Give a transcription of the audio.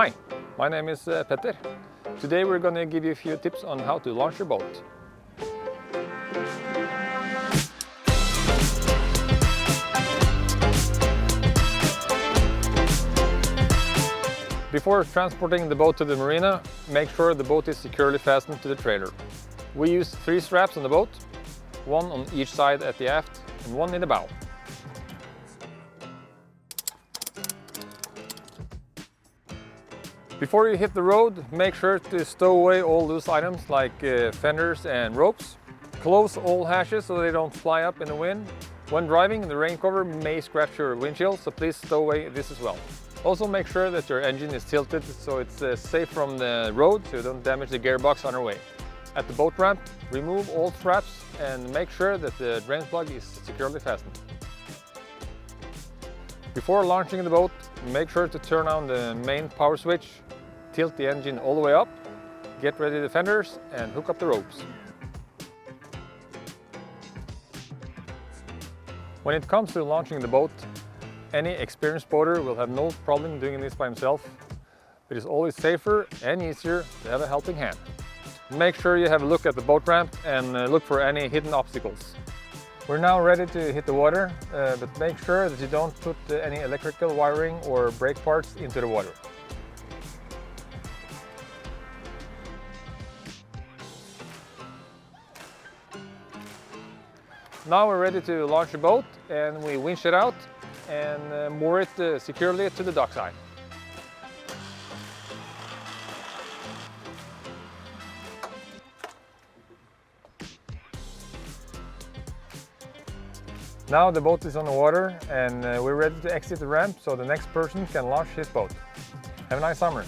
Hi, my name is Petter. Today we're going to give you a few tips on how to launch your boat. Before transporting the boat to the marina, make sure the boat is securely fastened to the trailer. We use 3 straps on the boat, one on each side at the aft and one in the bow. Before you hit the road, make sure to stow away all loose items like fenders and ropes. Close all hatches so they don't fly up in the wind. When driving, the rain cover may scratch your windshield, so please stow away this as well. Also make sure that your engine is tilted so it's safe from the road, so you don't damage the gearbox on your way. At the boat ramp, remove all straps and make sure that the drain plug is securely fastened. Before launching the boat, make sure to turn on the main power switch, tilt the engine all the way up, get ready the fenders and hook up the ropes. When it comes to launching the boat, any experienced boater will have no problem doing this by himself. It is always safer and easier to have a helping hand. Make sure you have a look at the boat ramp and look for any hidden obstacles. We're now ready to hit the water, but make sure that you don't put any electrical wiring or brake parts into the water. Now we're ready to launch the boat and we winch it out and moor it securely to the dockside. Now the boat is on the water and we're ready to exit the ramp so the next person can launch his boat. Have a nice summer!